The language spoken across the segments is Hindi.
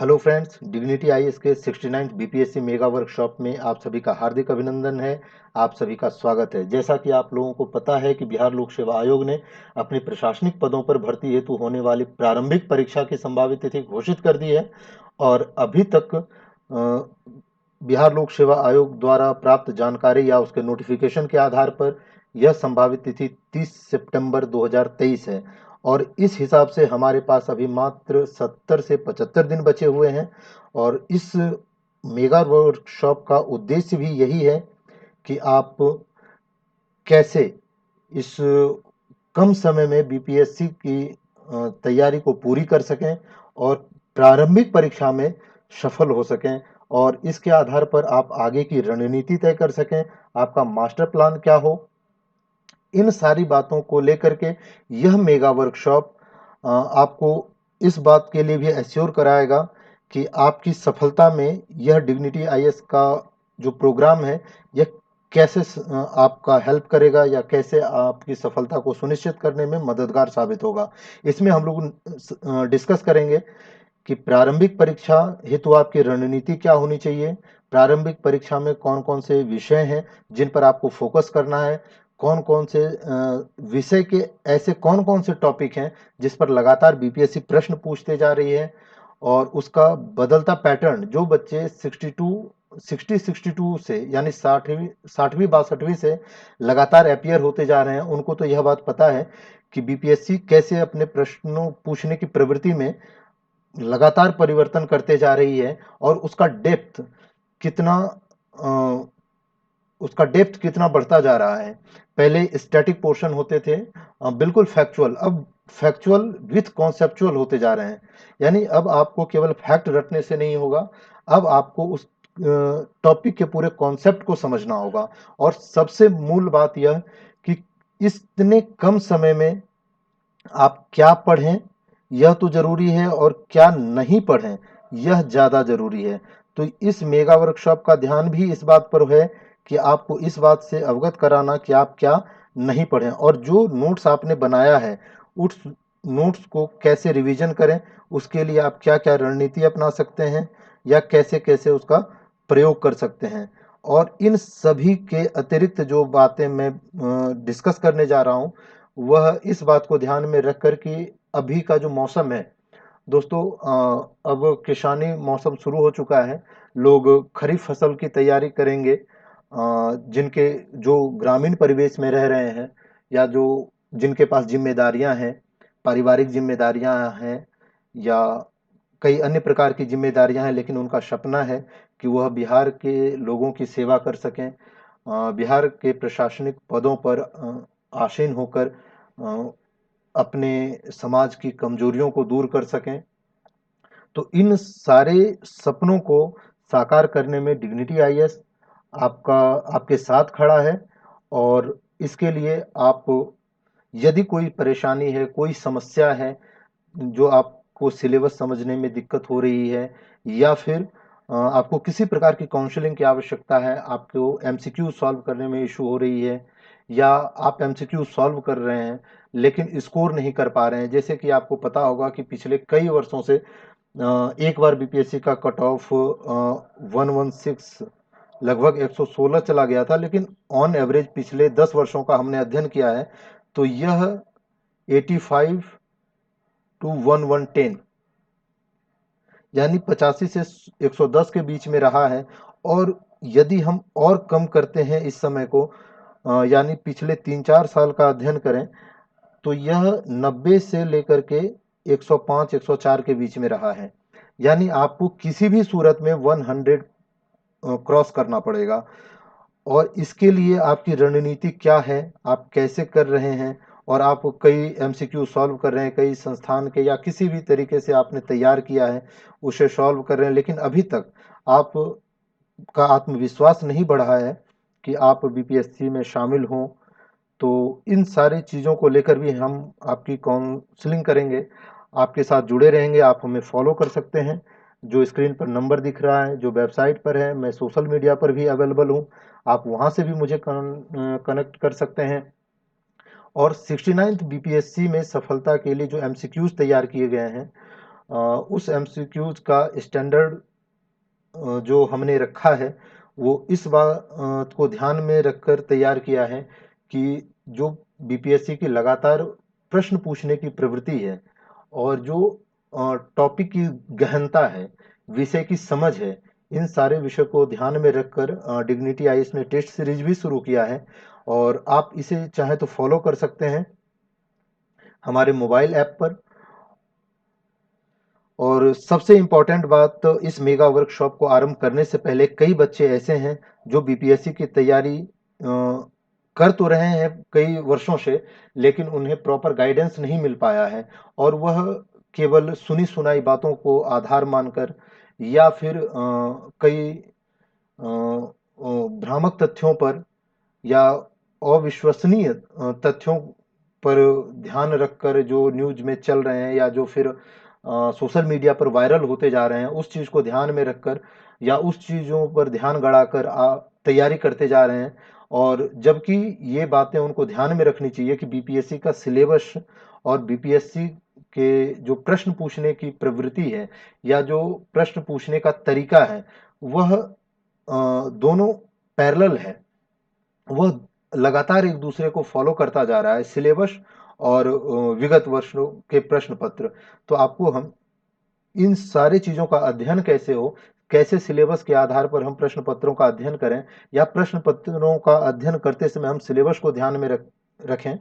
हेलो फ्रेंड्स, डिग्निटी आईएएस के 69th बीपीएससी मेगा वर्कशॉप में आप सभी का हार्दिक अभिनंदन है। आप सभी का स्वागत है। जैसा कि आप लोगों को पता है कि बिहार लोक सेवा आयोग ने अपने प्रशासनिक पदों पर भर्ती हेतु होने वाली प्रारंभिक परीक्षा की संभावित तिथि घोषित कर दी है और अभी तक बिहार लोक सेवा आयोग द्वारा प्राप्त जानकारी या उसके नोटिफिकेशन के आधार पर यह संभावित तिथि 30 सितंबर 2023 है और इस हिसाब से हमारे पास अभी मात्र 70 से 75 दिन बचे हुए हैं और इस मेगा वर्कशॉप का उद्देश्य भी यही है कि आप कैसे इस कम समय में बीपीएससी की तैयारी को पूरी कर सकें और प्रारंभिक परीक्षा में सफल हो सकें और इसके आधार पर आप आगे की रणनीति तय कर सकें, आपका मास्टर प्लान क्या हो। इन सारी बातों को लेकर के यह मेगा वर्कशॉप आपको इस बात के लिए भी एश्योर कराएगा कि आपकी सफलता में यह डिग्निटी आईएएस का जो प्रोग्राम है यह कैसे आपका हेल्प करेगा या कैसे आपकी सफलता को सुनिश्चित करने में मददगार साबित होगा। इसमें हम लोग डिस्कस करेंगे कि प्रारंभिक परीक्षा हेतु आपकी रणनीति क्या होनी चाहिए, प्रारंभिक परीक्षा में कौन-कौन से विषय हैं जिन पर आपको फोकस करना है, कौन-कौन से विषय के ऐसे कौन-कौन से टॉपिक हैं जिस पर लगातार बीपीएससी प्रश्न पूछते जा रही है और उसका बदलता पैटर्न जो बच्चे 62 से यानी 60वीं 62वीं से लगातार अपीयर होते जा रहे हैं, उनको तो यह बात पता है कि बीपीएससी कैसे अपने प्रश्नों पूछने की प्रवृत्ति में लगातार परिवर्तन करते जा रही है और कितना अ, उसका डेप्थ कितना बढ़ता जा रहा है। पहले स्टैटिक पोर्शन होते थे, बिल्कुल फैक्चुअल, अब फैक्चुअल विथ कॉन्सेप्चुअल होते जा रहे हैं। यानी अब आपको केवल फैक्ट रटने से नहीं होगा, अब आपको उस टॉपिक के पूरे कॉन्सेप्ट को समझना होगा और सबसे मूल बात यह कि इतने कम समय में आप क्या पढ़ें यह तो जरूरी है और क्या नहीं पढ़ें यह ज़्यादा जरूरी है। तो इस मेगा वर्कशॉप का ध्यान भी इस बात पर है कि आपको इस बात से अवगत कराना कि आप क्या नहीं पढ़ें और जो नोट्स आपने बनाया है उस नोट्स को कैसे रिवीजन करें, उसके लिए आप क्या क्या रणनीति अपना सकते हैं या कैसे कैसे उसका प्रयोग कर सकते हैं। और इन सभी के अतिरिक्त जो बातें मैं डिस्कस करने जा रहा हूँ वह इस बात को ध्यान में रखकर कि अभी का जो मौसम है दोस्तों, अब किसानी मौसम शुरू हो चुका है। लोग खरीफ फसल की तैयारी करेंगे, जिनके जो ग्रामीण परिवेश में रह रहे हैं या जो जिनके पास जिम्मेदारियां हैं, पारिवारिक जिम्मेदारियां हैं या कई अन्य प्रकार की जिम्मेदारियां हैं, लेकिन उनका सपना है कि वह बिहार के लोगों की सेवा कर सकें, बिहार के प्रशासनिक पदों पर आसीन होकर अपने समाज की कमजोरियों को दूर कर सकें। तो इन सारे सपनों को साकार करने में डिग्निटी आईएएस आपका आपके साथ खड़ा है और इसके लिए आप यदि कोई परेशानी है, कोई समस्या है जो आपको सिलेबस समझने में दिक्कत हो रही है या फिर आपको किसी प्रकार की काउंसलिंग की आवश्यकता है, आपको एमसीक्यू सॉल्व करने में इशू हो रही है या आप एमसीक्यू सॉल्व कर रहे हैं लेकिन स्कोर नहीं कर पा रहे हैं। जैसे कि आपको पता होगा कि पिछले कई वर्षों से एक बार बीपीएससी का कट ऑफ 116 लगभग 116 चला गया था, लेकिन ऑन एवरेज पिछले 10 वर्षों का हमने अध्ययन किया है तो यह 85 टू 1110 यानी 85 से 110 के बीच में रहा है। और यदि हम और कम करते हैं इस समय को, यानी पिछले 3-4 साल का अध्ययन करें तो यह 90 से लेकर के 105 104 के बीच में रहा है। यानी आपको किसी भी सूरत में 100 क्रॉस करना पड़ेगा और इसके लिए आपकी रणनीति क्या है, आप कैसे कर रहे हैं और आप कई एमसीक्यू सॉल्व कर रहे हैं, कई संस्थान के या किसी भी तरीके से आपने तैयार किया है उसे सॉल्व कर रहे हैं, लेकिन अभी तक आप का आत्मविश्वास नहीं बढ़ा है कि आप बीपीएससी में शामिल हों। तो इन सारी चीज़ों को लेकर भी हम आपकी काउंसलिंग करेंगे, आपके साथ जुड़े रहेंगे। आप हमें फॉलो कर सकते हैं, जो स्क्रीन पर नंबर दिख रहा है, जो वेबसाइट पर है, मैं सोशल मीडिया पर भी अवेलेबल हूँ, आप वहाँ से भी मुझे कनेक्ट कर सकते हैं। और 69th बीपीएससी में सफलता के लिए जो एमसीक्यूज तैयार किए गए हैं उस एमसीक्यूज का स्टैंडर्ड जो हमने रखा है वो इस बात को ध्यान में रखकर तैयार किया है कि जो बीपीएससी की लगातार प्रश्न पूछने की प्रवृत्ति है और जो टॉपिक की गहनता है, विषय की समझ है, इन सारे विषय को ध्यान में रखकर डिग्निटी आईएएस ने टेस्ट सीरीज भी शुरू किया है और आप इसे चाहे तो फॉलो कर सकते हैं हमारे मोबाइल ऐप पर। और सबसे इम्पोर्टेंट बात तो इस मेगा वर्कशॉप को आरंभ करने से पहले कई बच्चे ऐसे हैं जो बीपीएससी की तैयारी कर तो रहे हैं कई वर्षों से, लेकिन उन्हें प्रॉपर गाइडेंस नहीं मिल पाया है और वह केवल सुनी सुनाई बातों को आधार मानकर या फिर कई भ्रामक तथ्यों पर या अविश्वसनीय तथ्यों पर ध्यान रखकर जो न्यूज में चल रहे हैं या जो फिर सोशल मीडिया पर वायरल होते जा रहे हैं उस चीज को ध्यान में रखकर या उस चीजों पर ध्यान गड़ाकर तैयारी करते जा रहे हैं। और जबकि ये बातें उनको ध्यान में रखनी चाहिए कि बीपीएससी का सिलेबस और बीपीएससी के जो प्रश्न पूछने की प्रवृत्ति है या जो प्रश्न पूछने का तरीका है वह दोनों पैरेलल है, वह लगातार एक दूसरे को फॉलो करता जा रहा है, सिलेबस और विगत वर्षों के प्रश्न पत्र। तो आपको हम इन सारी चीजों का अध्ययन कैसे हो, कैसे सिलेबस के आधार पर हम प्रश्न पत्रों का अध्ययन करें या प्रश्न पत्रों का अध्ययन करते समय हम सिलेबस को ध्यान में रखें।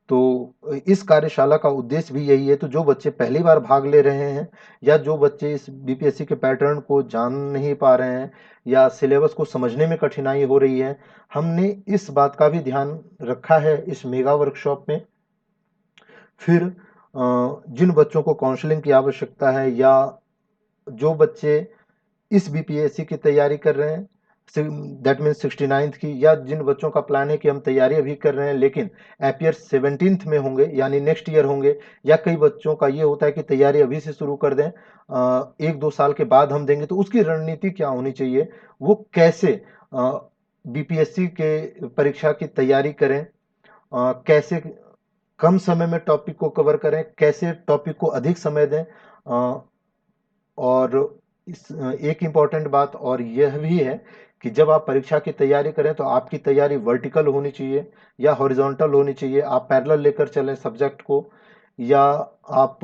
तो इस कार्यशाला का उद्देश्य भी यही है। तो जो बच्चे पहली बार भाग ले रहे हैं या जो बच्चे इस बीपीएससी के पैटर्न को जान नहीं पा रहे हैं या सिलेबस को समझने में कठिनाई हो रही है, हमने इस बात का भी ध्यान रखा है इस मेगा वर्कशॉप में। फिर जिन बच्चों को काउंसलिंग की आवश्यकता है या जो बच्चे इस बीपीएससी की तैयारी कर रहे हैं, दैट मीन्स 69th की, या जिन बच्चों का प्लान है कि हम तैयारी अभी कर रहे हैं लेकिन अपियर 17th में होंगे यानी नेक्स्ट ईयर होंगे, या कई बच्चों का ये होता है कि तैयारी अभी से शुरू कर दें, 1-2 साल के बाद हम देंगे। तो उसकी रणनीति क्या होनी चाहिए, वो कैसे बीपीएससी के परीक्षा की तैयारी करें, कैसे कम समय में टॉपिक को कवर करें, कैसे टॉपिक को अधिक समय दें। और एक इम्पॉर्टेंट बात और यह भी है कि जब आप परीक्षा की तैयारी करें तो आपकी तैयारी वर्टिकल होनी चाहिए या हॉरिजॉन्टल होनी चाहिए। आप पैरेलल लेकर चलें सब्जेक्ट को, या आप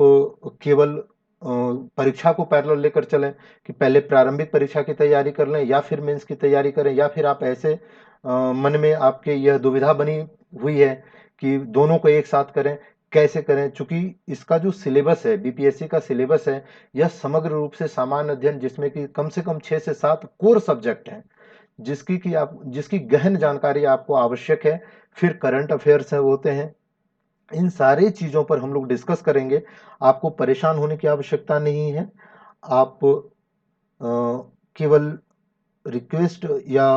केवल परीक्षा को पैरेलल लेकर चलें कि पहले प्रारंभिक परीक्षा की तैयारी कर लें या फिर मेंस की तैयारी करें, या फिर आप ऐसे मन में आपके यह दुविधा बनी हुई है कि दोनों को एक साथ करें, कैसे करें। चूंकि इसका जो सिलेबस है, बीपीएससी का सिलेबस है, यह समग्र रूप से सामान्य अध्ययन जिसमें कि कम से कम 6 से 7 कोर सब्जेक्ट हैं जिसकी गहन जानकारी आपको आवश्यक है। फिर करंट अफेयर्स है होते हैं, इन सारी चीजों पर हम लोग डिस्कस करेंगे। आपको परेशान होने की आवश्यकता नहीं है। आप केवल रिक्वेस्ट या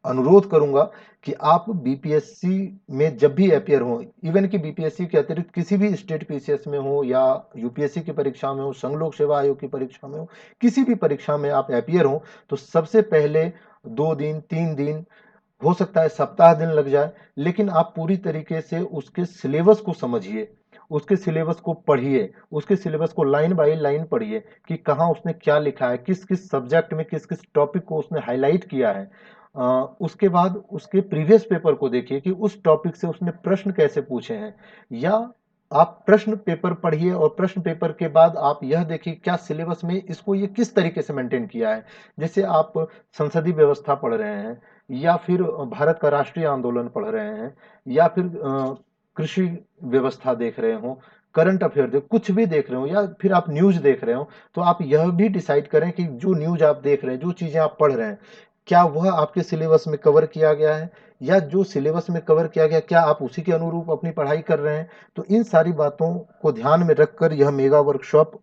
अनुरोध करूंगा कि आप बीपीएससी में जब भी अपियर हो, इवन कि बीपीएससी के अतिरिक्त किसी भी स्टेट पीसीएस में हो या यूपीएससी की परीक्षा में हो, संघ लोक सेवा आयोग की परीक्षा में हो, किसी भी परीक्षा में आप अपियर हो, तो सबसे पहले 2 दिन 3 दिन, हो सकता है सप्ताह दिन लग जाए, लेकिन आप पूरी तरीके से उसके सिलेबस को समझिए, उसके सिलेबस को पढ़िए, उसके सिलेबस को लाइन बाय लाइन पढ़िए कि कहाँ उसने क्या लिखा है, किस किस सब्जेक्ट में किस किस टॉपिक को उसने हाईलाइट किया है। उसके बाद उसके प्रीवियस पेपर को देखिए कि उस टॉपिक से उसने प्रश्न कैसे पूछे हैं, या आप प्रश्न पेपर पढ़िए और प्रश्न पेपर के बाद आप यह देखिए क्या सिलेबस में इसको ये किस तरीके से मेंटेन किया है। जैसे आप संसदीय व्यवस्था पढ़ रहे हैं या फिर भारत का राष्ट्रीय आंदोलन पढ़ रहे हैं या फिर कृषि व्यवस्था देख रहे हो, करंट अफेयर कुछ भी देख रहे हो, या फिर आप न्यूज देख रहे हो, तो आप यह भी डिसाइड करें कि जो न्यूज आप देख रहे हैं, जो चीजें आप पढ़ रहे हैं, क्या वह आपके सिलेबस में कवर किया गया है, या जो सिलेबस में कवर किया गया क्या आप उसी के अनुरूप अपनी पढ़ाई कर रहे हैं। तो इन सारी बातों को ध्यान में रखकर यह मेगा वर्कशॉप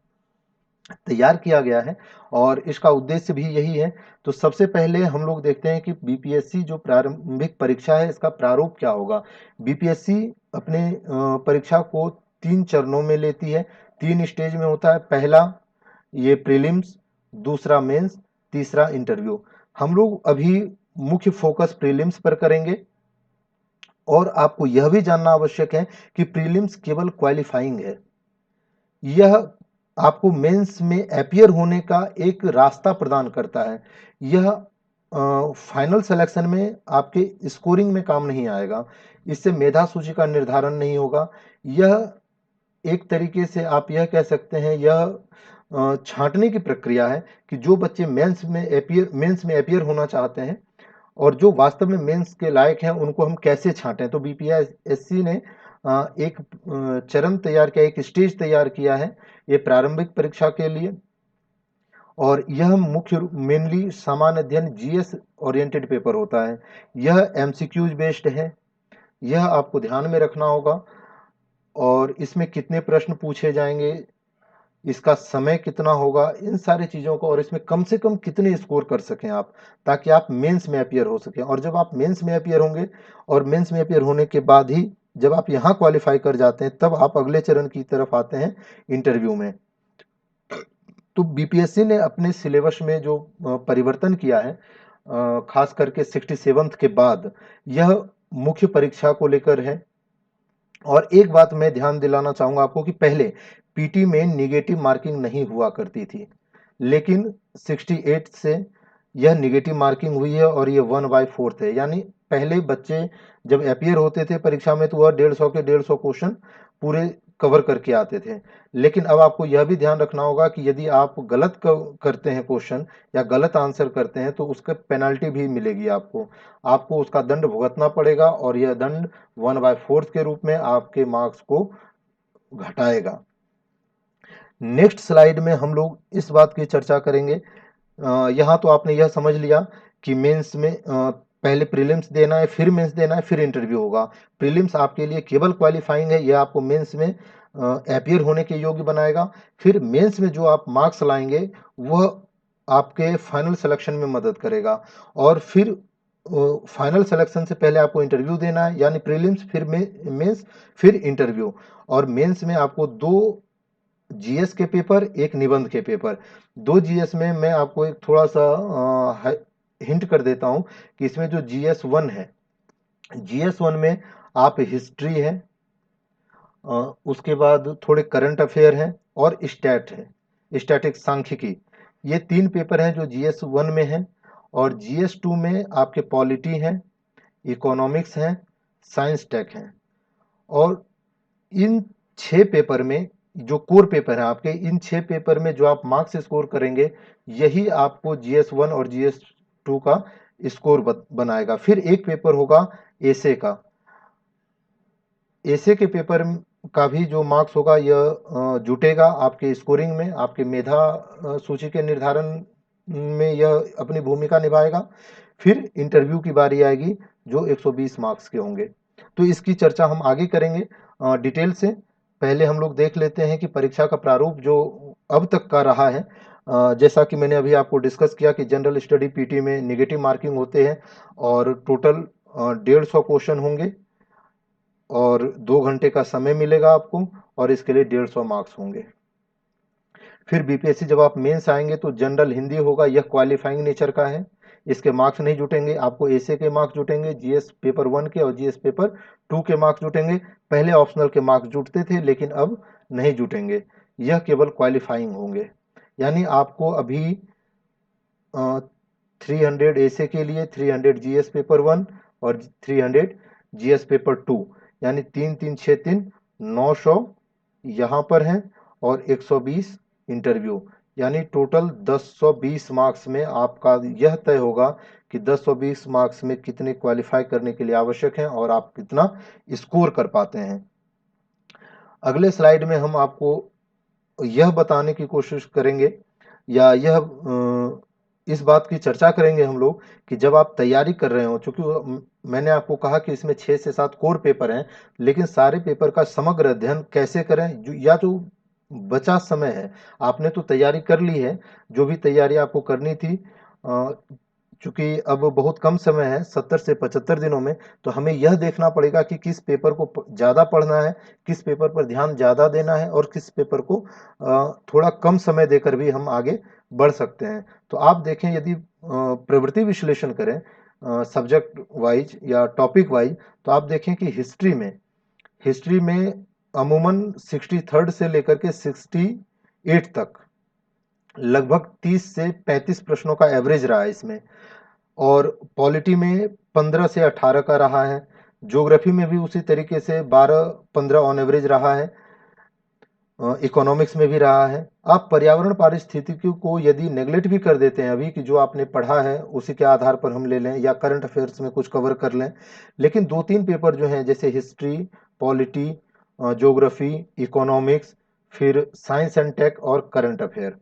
तैयार किया गया है और इसका उद्देश्य भी यही है। तो सबसे पहले हम लोग देखते हैं कि बीपीएससी जो प्रारंभिक परीक्षा है इसका प्रारूप क्या होगा। बीपीएससी अपने परीक्षा को 3 चरणों में लेती है, 3 स्टेज में होता है। पहला ये प्रीलिम्स, दूसरा मेंस, तीसरा इंटरव्यू। हम लोग अभी मुख्य फोकस प्रीलिम्स पर करेंगे और आपको यह भी जानना आवश्यक है कि प्रीलिम्स केवल क्वालिफाइंग है। यह आपको मेंस में अपीयर होने का एक रास्ता प्रदान करता है। यह फाइनल सिलेक्शन में आपके स्कोरिंग में काम नहीं आएगा। इससे मेधा सूची का निर्धारण नहीं होगा। यह एक तरीके से आप यह कह सकते हैं, यह छाँटने की प्रक्रिया है कि जो बच्चे मेंस में अपीयर होना चाहते हैं और जो वास्तव में मेंस के लायक हैं, उनको हम कैसे छांटें। तो बीपीएससी ने एक चरण तैयार किया, एक स्टेज तैयार किया है ये प्रारंभिक परीक्षा के लिए। और यह मुख्य मेनली सामान्य अध्ययन जीएस ओरिएंटेड पेपर होता है। यह एमसीक्यूज बेस्ड है, यह आपको ध्यान में रखना होगा। और इसमें कितने प्रश्न पूछे जाएंगे, इसका समय कितना होगा, इन सारी चीज़ों को, और इसमें कम से कम कितने स्कोर कर सकें आप, ताकि आप मेंस में अपीयर हो सकें। और जब आप मेंस में अपीयर होंगे और मेंस में अपीयर होने के बाद ही जब आप यहाँ क्वालिफाई कर जाते हैं, तब आप अगले चरण की तरफ आते हैं, इंटरव्यू में। तो बीपीएससी ने अपने सिलेबस में जो परिवर्तन किया है, खास करके 67th के बाद, यह मुख्य परीक्षा को लेकर है। और एक बात मैं ध्यान दिलाना चाहूंगा आपको कि पहले पीटी में निगेटिव मार्किंग नहीं हुआ करती थी, लेकिन 68 से यह निगेटिव मार्किंग हुई है और ये 1/4 है। यानी पहले बच्चे जब अपीयर होते थे परीक्षा में तो वह 150 के 150 क्वेश्चन पूरे कवर करके आते थे। लेकिन अब आपको यह भी ध्यान रखना होगा कि यदि आप गलत करते हैं क्वेश्चन या गलत आंसर करते हैं तो उसका पेनल्टी भी मिलेगी आपको। आपको उसका दंड भुगतना पड़ेगा और यह दंड 1/4 के रूप में आपके मार्क्स को घटाएगा। नेक्स्ट स्लाइड में हम लोग इस बात की चर्चा करेंगे। यहाँ तो आपने यह समझ लिया कि मेंस में पहले प्रीलिम्स देना है, फिर मेंस देना है, फिर इंटरव्यू होगा। प्रीलिम्स आपके लिए केवल क्वालिफाइंग है, यह आपको मेंस में अपीयर होने के योग्य बनाएगा। फिर मेंस में जो आप मार्क्स लाएंगे वह आपके फाइनल सिलेक्शन में मदद करेगा। और फिर फाइनल सिलेक्शन से पहले आपको इंटरव्यू देना है, यानी प्रीलिम्स फिर मेंस फिर इंटरव्यू। और मेंस में आपको 2 जीएस के पेपर, एक निबंध के पेपर। 2 जीएस में मैं आपको एक थोड़ा सा हिंट कर देता हूं कि इसमें जो जीएस 1 है, जीएस 1 में आप हिस्ट्री है, उसके बाद थोड़े करंट अफेयर हैं और स्टैट है, स्टैटिक सांख्यिकी। ये 3 पेपर हैं जो जीएस 1 में हैं। और जीएस 2 में आपके पॉलिटी है, इकोनॉमिक्स है, साइंस टेक है। और इन 6 पेपर में जो कोर पेपर है आपके, इन 6 पेपर में जो आप मार्क्स स्कोर करेंगे, यही आपको जीएस 1 और जीएस 2 का स्कोर बनाएगा। फिर एक पेपर होगा एसे का। एसे के पेपर का भी जो मार्क्स होगा यह जुटेगा आपके स्कोरिंग में, आपके मेधा सूची के निर्धारण में यह अपनी भूमिका निभाएगा। फिर इंटरव्यू की बारी आएगी जो 120 मार्क्स के होंगे। तो इसकी चर्चा हम आगे करेंगे डिटेल से। पहले हम लोग देख लेते हैं कि परीक्षा का प्रारूप जो अब तक का रहा है। जैसा कि मैंने अभी आपको डिस्कस किया कि जनरल स्टडी पीटी में निगेटिव मार्किंग होते हैं और टोटल 150 क्वेश्चन होंगे और 2 घंटे का समय मिलेगा आपको और इसके लिए 150 मार्क्स होंगे। फिर बीपीएससी जब आप मेंस आएंगे तो जनरल हिंदी होगा, यह क्वालिफाइंग नेचर का है, इसके मार्क्स नहीं जुटेंगे, आपको एसे के मार्क्स जुटेंगे, जीएस पेपर 1 के और जीएस पेपर 2 के मार्क्स जुटेंगे। पहले ऑप्शनल के मार्क्स जुटते थे लेकिन अब नहीं जुटेंगे, यह केवल क्वालिफाइंग होंगे। यानी आपको अभी 300 एसे के लिए, 300 जीएस पेपर 1 और 300 जीएस पेपर 2, यानी 3 3 6 3 900 यहाँ पर हैं और 120 इंटरव्यू, यानी टोटल 1020 मार्क्स में आपका यह तय होगा कि 1020 मार्क्स में कितने क्वालिफाई करने के लिए आवश्यक हैं और आप कितना स्कोर कर पाते हैं। अगले स्लाइड में हम आपको यह बताने की कोशिश करेंगे या यह इस बात की चर्चा करेंगे हम लोग कि जब आप तैयारी कर रहे हो, चूंकि मैंने आपको कहा कि इसमें 6 से 7 कोर पेपर हैं, लेकिन सारे पेपर का समग्र अध्ययन कैसे करें, या जो बचा समय है, आपने तो तैयारी कर ली है, जो भी तैयारी आपको करनी थी, चूंकि अब बहुत कम समय है 70 से 75 दिनों में, तो हमें यह देखना पड़ेगा कि किस पेपर को ज़्यादा पढ़ना है, किस पेपर पर ध्यान ज़्यादा देना है और किस पेपर को थोड़ा कम समय देकर भी हम आगे बढ़ सकते हैं। तो आप देखें, यदि प्रवृत्ति विश्लेषण करें सब्जेक्ट वाइज या टॉपिक वाइज, तो आप देखें कि हिस्ट्री में अमूमन 63rd से लेकर के 68 8 तक लगभग 30 से 35 प्रश्नों का एवरेज रहा है इसमें। और पॉलिटी में 15 से 18 का रहा है। ज्योग्राफी में भी उसी तरीके से 12-15 ऑन एवरेज रहा है। इकोनॉमिक्स में भी रहा है। आप पर्यावरण पारिस्थितिकी को यदि नेग्लेक्ट भी कर देते हैं अभी कि जो आपने पढ़ा है उसी के आधार पर हम ले लें या करंट अफेयर्स में कुछ कवर कर लें, लेकिन 2-3 पेपर जो हैं जैसे हिस्ट्री, पॉलिटी, ज्योग्राफी, इकोनॉमिक्स, फिर साइंस एंड टेक और करंट अफेयर,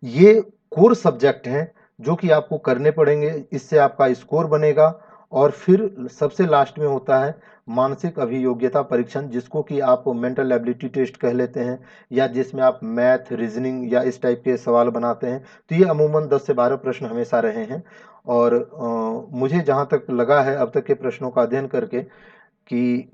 ये कोर सब्जेक्ट हैं जो कि आपको करने पड़ेंगे। इससे आपका स्कोर बनेगा। और फिर सबसे लास्ट में होता है मानसिक अभियोग्यता परीक्षण, जिसको कि आप मेंटल एबिलिटी टेस्ट कह लेते हैं, या जिसमें आप मैथ, रीजनिंग या इस टाइप के सवाल बनाते हैं। तो ये अमूमन 10 से 12 प्रश्न हमेशा रहे हैं। और मुझे जहाँ तक लगा है अब तक के प्रश्नों का अध्ययन करके कि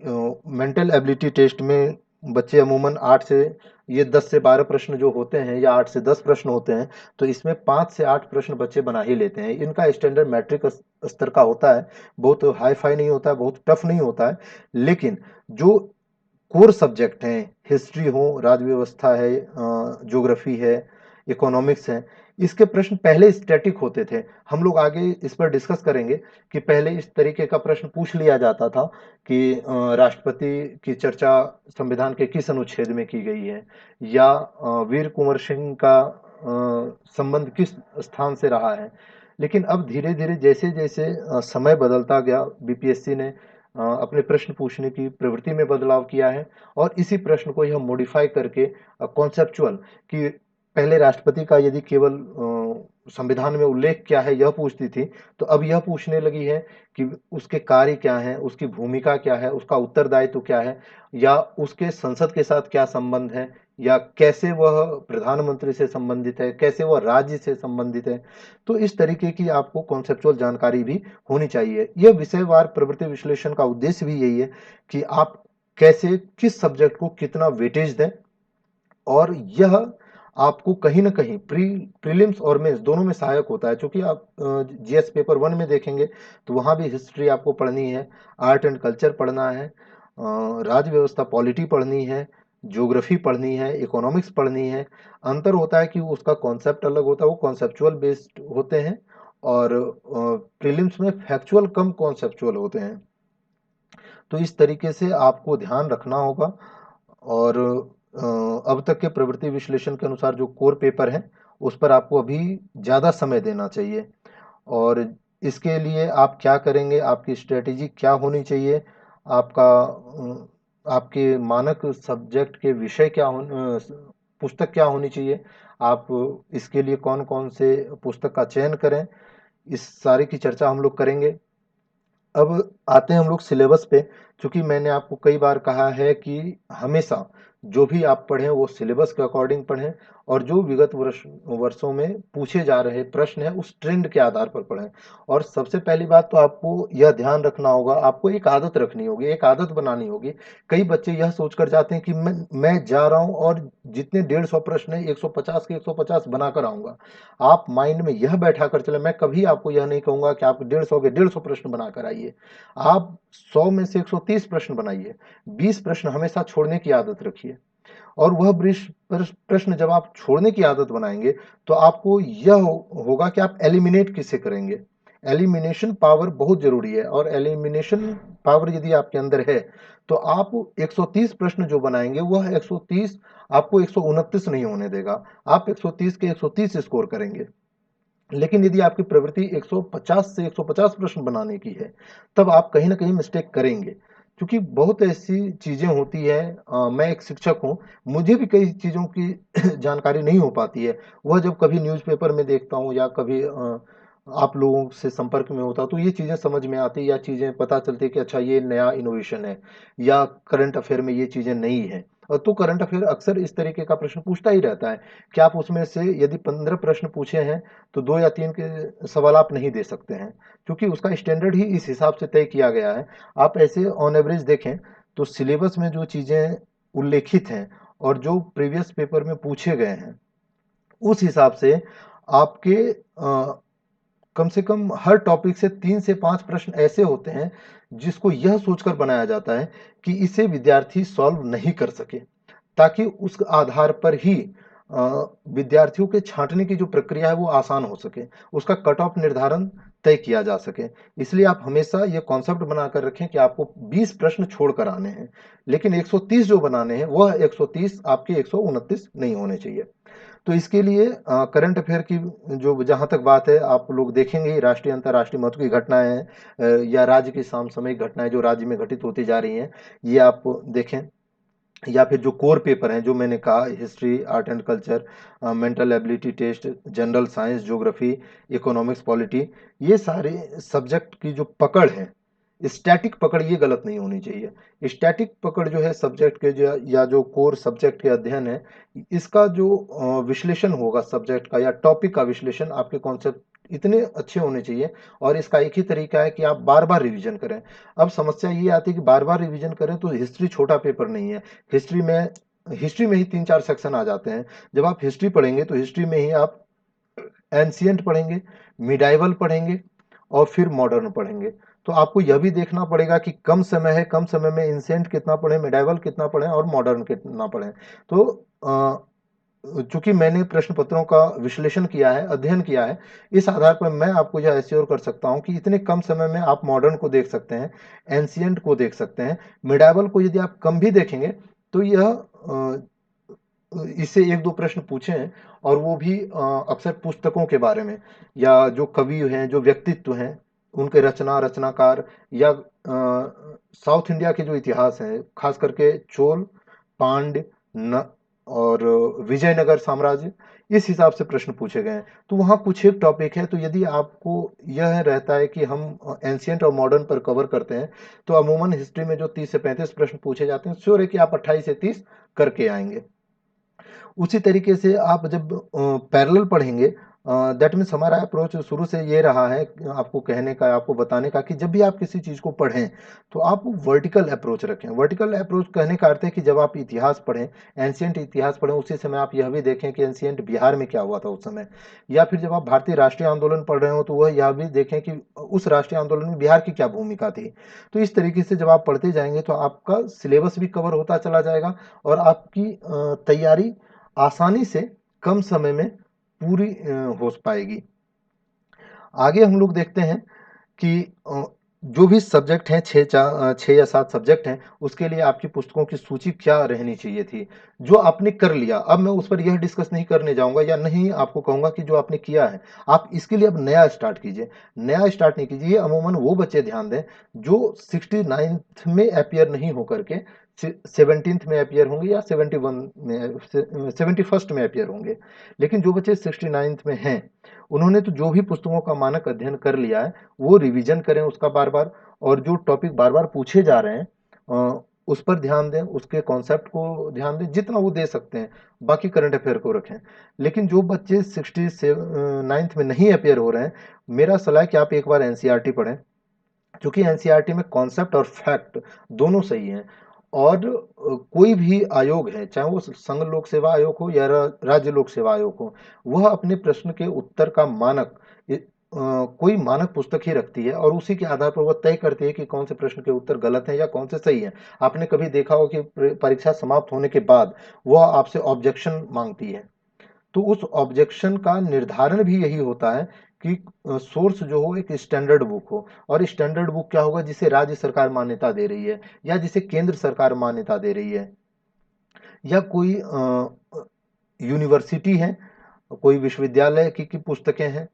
मेंटल एबिलिटी टेस्ट में बच्चे अमूमन 8 से ये 10 से 12 प्रश्न जो होते हैं या 8 से 10 प्रश्न होते हैं, तो इसमें 5 से 8 प्रश्न बच्चे बना ही लेते हैं। इनका स्टैंडर्ड मैट्रिक स्तर का होता है, बहुत हाई फाई नहीं होता है, बहुत टफ नहीं होता है। लेकिन जो कोर सब्जेक्ट हैं, हिस्ट्री हो, राज्य व्यवस्था है, ज्योग्राफी है, इकोनॉमिक्स है, इसके प्रश्न पहले स्टैटिक होते थे। हम लोग आगे इस पर डिस्कस करेंगे कि पहले इस तरीके का प्रश्न पूछ लिया जाता था कि राष्ट्रपति की चर्चा संविधान के किस अनुच्छेद में की गई है, या वीर कुंवर सिंह का संबंध किस स्थान से रहा है। लेकिन अब धीरे धीरे जैसे जैसे समय बदलता गया, बीपीएससी ने अपने प्रश्न पूछने की प्रवृत्ति में बदलाव किया है। और इसी प्रश्न को यह मॉडिफाई करके कॉन्सेप्चुअल, कि पहले राष्ट्रपति का यदि केवल संविधान में उल्लेख क्या है यह पूछती थी, तो अब यह पूछने लगी है कि उसके कार्य क्या हैं, उसकी भूमिका क्या है, उसका उत्तरदायित्व क्या है, या उसके संसद के साथ क्या संबंध है, या कैसे वह प्रधानमंत्री से संबंधित है, कैसे वह राज्य से संबंधित है। तो इस तरीके की आपको कॉन्सेप्चुअल जानकारी भी होनी चाहिए। यह विषयवार प्रवृत्ति विश्लेषण का उद्देश्य भी यही है कि आप कैसे किस सब्जेक्ट को कितना वेटेज दें। और यह आपको कहीं ना कहीं प्रीलिम्स और मेंस दोनों में सहायक होता है, क्योंकि आप जीएस पेपर 1 में देखेंगे तो वहां भी हिस्ट्री आपको पढ़नी है, आर्ट एंड कल्चर पढ़ना है, राज्य व्यवस्था पॉलिटी पढ़नी है, ज्योग्राफी पढ़नी है, इकोनॉमिक्स पढ़नी है। अंतर होता है कि उसका कॉन्सेप्ट अलग होता है, वो कॉन्सेप्चुअल बेस्ड होते हैं, और प्रीलिम्स में फैक्चुअल कम कॉन्सेप्चुअल होते हैं। तो इस तरीके से आपको ध्यान रखना होगा। और अब तक के प्रवृत्ति विश्लेषण के अनुसार जो कोर पेपर है उस पर आपको अभी ज़्यादा समय देना चाहिए। और इसके लिए आप क्या करेंगे, आपकी स्ट्रेटेजी क्या होनी चाहिए, आपका आपके मानक सब्जेक्ट के विषय क्या पुस्तक क्या होनी चाहिए, आप इसके लिए कौन कौन से पुस्तक का चयन करें, इस सारी की चर्चा हम लोग करेंगे। अब आते हैं हम लोग सिलेबस पे। चूंकि मैंने आपको कई बार कहा है कि हमेशा जो भी आप पढ़ें वो सिलेबस के अकॉर्डिंग पढ़ें, और जो विगत वर्षों में पूछे जा रहे प्रश्न हैं उस ट्रेंड के आधार पर पढ़ें। और सबसे पहली बात तो आपको यह ध्यान रखना होगा, आपको एक आदत रखनी होगी, एक आदत बनानी होगी। कई बच्चे यह सोचकर जाते हैं कि मैं जा रहा हूं और जितने 150 प्रश्न है 150 के 150 बनाकर आऊंगा। आप माइंड में यह बैठा कर चले, मैं कभी आपको यह नहीं कहूंगा कि आप 150 के 150 प्रश्न बनाकर आइए। आप 100 में से 130 प्रश्न बनाइए, 20 प्रश्न हमेशा छोड़ने की आदत रखिए। और वह प्रश्न जब आप छोड़ने की आदत बनाएंगे तो आपको यह होगा कि आप एलिमिनेट किसे करेंगे। एलिमिनेशन पावर बहुत जरूरी है, और एलिमिनेशन पावर यदि आपके अंदर है तो आप 130 प्रश्न जो बनाएंगे वह 130 आपको 129 नहीं होने देगा, आप 130 के 130 स्कोर करेंगे। लेकिन यदि आपकी प्रवृत्ति 150 से 150 प्रश्न बनाने की है तब आप कहीं ना कहीं मिस्टेक करेंगे। क्योंकि बहुत ऐसी चीजें होती है, मैं एक शिक्षक हूं, मुझे भी कई चीजों की जानकारी नहीं हो पाती है। वह जब कभी न्यूज़पेपर में देखता हूं या कभी आप लोगों से संपर्क में होता तो ये चीजें समझ में आती, या चीजें पता चलती कि अच्छा ये नया इनोवेशन है, या करंट अफेयर में ये चीजें नई है। और तो करंट अफेयर अक्सर इस तरीके का प्रश्न पूछता ही रहता है कि आप उसमें से यदि 15 प्रश्न पूछे हैं तो 2 या 3 के सवाल आप नहीं दे सकते हैं, क्योंकि उसका स्टैंडर्ड ही इस हिसाब से तय किया गया है। आप ऐसे ऑन एवरेज देखें तो सिलेबस में जो चीजें उल्लेखित हैं और जो प्रीवियस पेपर में पूछे गए हैं उस हिसाब से आपके कम से कम हर टॉपिक से 3 से 5 प्रश्न ऐसे होते हैं जिसको यह सोचकर बनाया जाता है कि इसे विद्यार्थी सॉल्व नहीं कर सके। ताकि उस आधार पर ही विद्यार्थियों के छांटने की जो प्रक्रिया है वो आसान हो सके, उसका कट ऑफ निर्धारण तय किया जा सके। इसलिए आप हमेशा ये कॉन्सेप्ट बनाकर रखें कि आपको 20 प्रश्न छोड़कर आने हैं, लेकिन 130 जो बनाने हैं वह 130 आपके 129 नहीं होने चाहिए। तो इसके लिए करंट अफेयर की जो जहाँ तक बात है, आप लोग देखेंगे ही राष्ट्रीय अंतर्राष्ट्रीय महत्व की घटनाएं हैं, या राज्य की समसामयिक घटनाएं जो राज्य में घटित होती जा रही हैं, ये आप देखें, या फिर जो कोर पेपर हैं जो मैंने कहा, history, art and culture, mental ability test, general science, geography, economics, polity, ये सारे सब्जेक्ट की जो पकड़ है, स्टैटिक पकड़ ये गलत नहीं होनी चाहिए। स्टैटिक पकड़ जो है सब्जेक्ट के जो या जो कोर सब्जेक्ट के अध्ययन है, इसका जो विश्लेषण होगा सब्जेक्ट का या टॉपिक का विश्लेषण, आपके कॉन्सेप्ट इतने अच्छे होने चाहिए। और इसका एक ही तरीका है कि आप बार बार रिवीजन करें। अब समस्या ये आती है कि बार बार रिवीजन करें तो हिस्ट्री छोटा पेपर नहीं है। हिस्ट्री में ही 3-4 सेक्शन आ जाते हैं। जब आप हिस्ट्री पढ़ेंगे तो हिस्ट्री में ही आप एंशिएंट पढ़ेंगे, मिडाइवल पढ़ेंगे और फिर मॉडर्न पढ़ेंगे। तो आपको यह भी देखना पड़ेगा कि कम समय है, कम समय में एंशिएंट कितना पढ़ें, मिडाइवल कितना पढ़ें और मॉडर्न कितना पढ़ें। तो चूंकि मैंने प्रश्न पत्रों का विश्लेषण किया है, अध्ययन किया है, इस आधार पर मैं आपको यह एश्योर कर सकता हूं कि इतने कम समय में आप मॉडर्न को देख सकते हैं, एंशिएंट को देख सकते हैं। मिडाइवल को यदि आप कम भी देखेंगे तो इससे 1-2 प्रश्न पूछे हैं, और वो भी अक्सर पुस्तकों के बारे में, या जो कवि हैं, जो व्यक्तित्व हैं, उनके रचनाकार, या साउथ इंडिया के जो इतिहास है, खास करके चोल, पांड्य, न और विजयनगर साम्राज्य, इस हिसाब से प्रश्न पूछे गए हैं। तो वहाँ कुछ एक टॉपिक है, तो यदि आपको यह रहता है कि हम एंशिएंट और मॉडर्न पर कवर करते हैं, तो अमूमन हिस्ट्री में जो 30 से 35 प्रश्न पूछे जाते हैं, श्योर है कि आप 28 से 30 करके आएंगे। उसी तरीके से आप जब पैरेलल पढ़ेंगे, दैट मीन्स हमारा अप्रोच शुरू से ये रहा है आपको कहने का, आपको बताने का, कि जब भी आप किसी चीज़ को पढ़ें तो आप वर्टिकल अप्रोच रखें। वर्टिकल अप्रोच कहने का अर्थ है कि जब आप इतिहास पढ़ें, एंशिएंट इतिहास पढ़ें, उसी समय आप यह भी देखें कि एंशिएंट बिहार में क्या हुआ था उस समय। या फिर जब आप भारतीय राष्ट्रीय आंदोलन पढ़ रहे हो तो वह यह भी देखें कि उस राष्ट्रीय आंदोलन में बिहार की क्या भूमिका थी। तो इस तरीके से जब आप पढ़ते जाएंगे तो आपका सिलेबस भी कवर होता चला जाएगा, और आपकी तैयारी आसानी से कम समय में पूरी हो पाएगी। आगे हम लोग देखते हैं कि जो भी सब्जेक्ट हैं, 6 या 7 सब्जेक्ट हैं, उसके लिए आपकी पुस्तकों की सूची क्या रहनी चाहिए थी। जो आपने कर लिया, अब मैं उस पर यह डिस्कस नहीं करने जाऊंगा, या नहीं आपको कहूंगा कि जो आपने किया है, आप इसके लिए अब नया स्टार्ट कीजिए। नया स्टार्ट नहीं कीजिए। अमूमन वो बच्चे ध्यान दें जो 69th में अपियर नहीं होकर के 17th में अपियर होंगे, या 71st में अपियर होंगे। लेकिन जो बच्चे 69th में हैं, उन्होंने तो जो भी पुस्तकों का मानक अध्ययन कर लिया है, वो रिवीजन करें उसका बार बार, और जो टॉपिक बार बार पूछे जा रहे हैं उस पर ध्यान दें, उसके कॉन्सेप्ट को ध्यान दें जितना वो दे सकते हैं। बाकी करंट अफेयर को रखें। लेकिन जो बच्चे 69th में नहीं अपेयर हो रहे हैं, मेरा सलाह है कि आप एक बार एनसीईआरटी पढ़ें, क्योंकि एनसीईआरटी में कॉन्सेप्ट और फैक्ट दोनों सही हैं। और कोई भी आयोग है, चाहे वो संघ लोक सेवा आयोग हो या राज्य लोक सेवा आयोग हो, वह अपने प्रश्न के उत्तर का मानक कोई मानक पुस्तक ही रखती है, और उसी के आधार पर वह तय करती है कि कौन से प्रश्न के उत्तर गलत हैं या कौन से सही हैं। आपने कभी देखा हो कि परीक्षा समाप्त होने के बाद वह आपसे ऑब्जेक्शन मांगती है, तो उस ऑब्जेक्शन का निर्धारण भी यही होता है कि सोर्स जो हो एक स्टैंडर्ड बुक हो। और स्टैंडर्ड बुक क्या होगा? जिसे राज्य सरकार मान्यता दे रही है, या जिसे केंद्र सरकार मान्यता दे रही है, या कोई यूनिवर्सिटी है, कोई विश्वविद्यालय की पुस्तकें हैं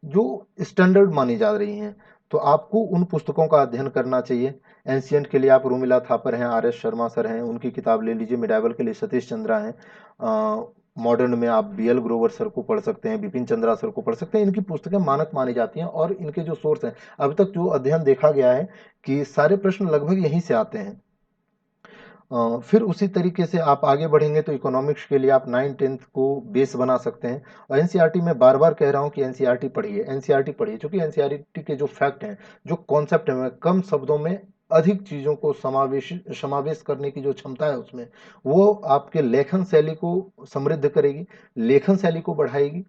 जो स्टैंडर्ड मानी जा रही हैं। तो आपको उन पुस्तकों का अध्ययन करना चाहिए। एंशियंट के लिए आप रूमिला थापर हैं, आर एस शर्मा सर हैं, उनकी किताब ले लीजिए। मिडाइवल के लिए सतीश चंद्रा हैं। मॉडर्न में आप बी एल ग्रोवर सर को पढ़ सकते हैं, बिपिन चंद्रा सर को पढ़ सकते हैं। इनकी पुस्तकें मानक मानी जाती हैं, और इनके जो सोर्स हैं, अब तक जो अध्ययन देखा गया है कि सारे प्रश्न लगभग यहीं से आते हैं। फिर उसी तरीके से आप आगे बढ़ेंगे तो इकोनॉमिक्स के लिए आप 9-10th को बेस बना सकते हैं। और एनसीईआरटी में बार बार कह रहा हूं कि एनसीईआरटी पढ़िए, एनसीईआरटी पढ़िए, क्योंकि एनसीईआरटी के जो फैक्ट हैं, जो कॉन्सेप्ट है, कम शब्दों में अधिक चीजों को समावेश करने की जो क्षमता है उसमें, वो आपके लेखन शैली को समृद्ध करेगी, लेखन शैली को बढ़ाएगी।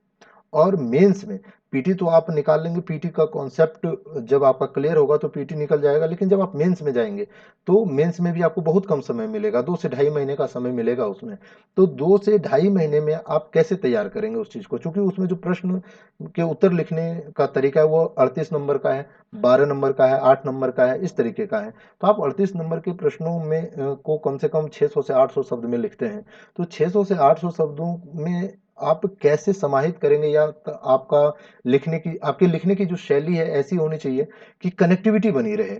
और मेंस में पीटी तो आप निकाल लेंगे, पीटी का कॉन्सेप्ट जब आपका क्लियर होगा तो पीटी निकल जाएगा, लेकिन जब आप मेंस में जाएंगे तो मेंस में भी आपको बहुत कम समय मिलेगा, 2 से ढाई महीने का समय मिलेगा उसमें। तो 2 से ढाई महीने में आप कैसे तैयार करेंगे उस चीज को, क्योंकि उसमें जो प्रश्न के उत्तर लिखने का तरीका है वो 38 नंबर का है, 12 नंबर का है, 8 नंबर का है, इस तरीके का है। तो आप 38 नंबर के प्रश्नों में को कम से कम 600 से 800 शब्द में लिखते हैं। तो 600 से 800 शब्दों में आप कैसे समाहित करेंगे, या आपका आपके लिखने की जो शैली है ऐसी होनी चाहिए कि कनेक्टिविटी बनी रहे,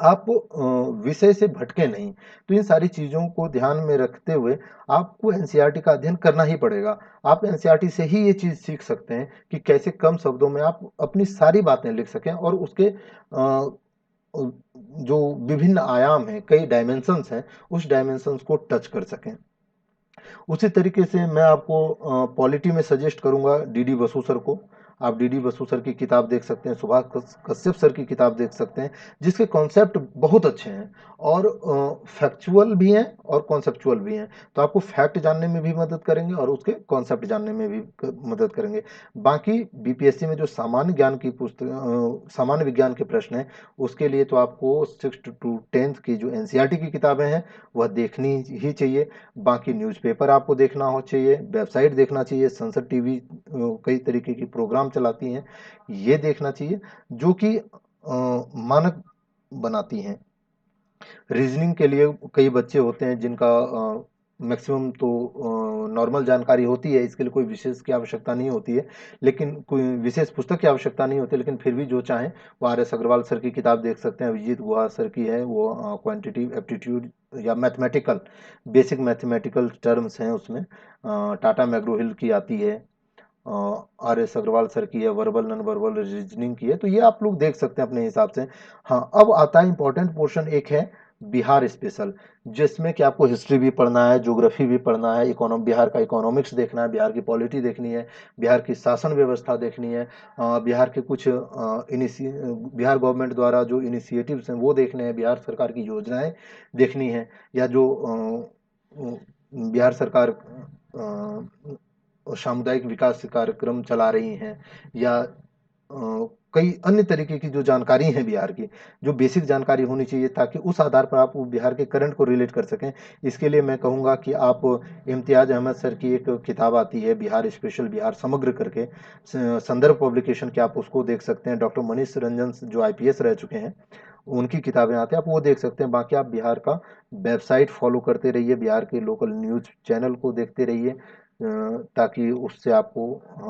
आप विषय से भटके नहीं। तो इन सारी चीजों को ध्यान में रखते हुए आपको एनसीईआरटी का अध्ययन करना ही पड़ेगा। आप एनसीईआरटी से ही ये चीज सीख सकते हैं कि कैसे कम शब्दों में आप अपनी सारी बातें लिख सकें और उसके जो विभिन्न आयाम हैं, कई डायमेंशंस हैं, उस डायमेंशंस को टच कर सकें। उसी तरीके से मैं आपको पॉलिटी में सजेस्ट करूंगा डीडी बसु सर को। आप डीडी बसु सर की किताब देख सकते हैं, सुभाष कश्यप सर की किताब देख सकते हैं, जिसके कॉन्सेप्ट बहुत अच्छे हैं और फैक्चुअल भी हैं और कॉन्सेप्चुअल भी हैं। तो आपको फैक्ट जानने में भी मदद करेंगे और उसके कॉन्सेप्ट जानने में भी मदद करेंगे। बाकी बीपीएससी में जो सामान्य ज्ञान की पुस्तक, सामान्य विज्ञान के प्रश्न हैं, उसके लिए तो आपको 6th to 10th की जो एनसीईआरटी की किताबें हैं वह देखनी ही चाहिए। बाकी न्यूज़पेपर आपको देखना हो चाहिए, वेबसाइट देखना चाहिए, संसद टीवी कई तरीके की प्रोग्राम चलाती हैं, ये देखना चाहिए जो कि मानक बनाती हैं। रीजनिंग के लिए कई बच्चे होते हैं जिनका मैक्सिमम तो नॉर्मल जानकारी होती है, इसके लिए कोई विशेष की आवश्यकता नहीं होती है, लेकिन कोई विशेष पुस्तक की आवश्यकता नहीं होती, लेकिन फिर भी जो चाहें वो आर एस अग्रवाल सर की किताब देख सकते हैं। अभिजीत गुहा सर की है वो क्वांटिटिव एप्टीट्यूड या मैथमेटिकल, बेसिक मैथमेटिकल टर्म्स हैं उसमें। टाटा मैग्रो हिल की आती है, आर एस अग्रवाल सर की है, वर्बल नॉन वर्बल रीजनिंग की है, तो ये आप लोग देख सकते हैं अपने हिसाब से। हाँ, अब आता है इंपॉर्टेंट पोर्शन, एक है बिहार स्पेशल, जिसमें कि आपको हिस्ट्री भी पढ़ना है, ज्योग्राफी भी पढ़ना है, बिहार का इकोनॉमिक्स देखना है, बिहार की पॉलिटी देखनी है, बिहार की शासन व्यवस्था देखनी है, बिहार के कुछ बिहार गवर्नमेंट द्वारा जो इनिशिएटिव्स हैं वो देखने हैं, बिहार सरकार की योजनाएं देखनी है, या जो बिहार सरकार सामुदायिक विकास कार्यक्रम चला रही हैं, या कई अन्य तरीके की जो जानकारी है बिहार की, जो बेसिक जानकारी होनी चाहिए, ताकि उस आधार पर आप बिहार के करंट को रिलेट कर सकें। इसके लिए मैं कहूँगा कि आप इम्तियाज अहमद सर की एक किताब आती है बिहार स्पेशल, बिहार समग्र करके, संदर्भ पब्लिकेशन के, आप उसको देख सकते हैं। डॉक्टर मनीष रंजन जो आईपीएस रह चुके हैं, उनकी किताबें आती हैं, आप वो देख सकते हैं। बाकी आप बिहार का वेबसाइट फॉलो करते रहिए, बिहार के लोकल न्यूज़ चैनल को देखते रहिए, ताकि उससे आपको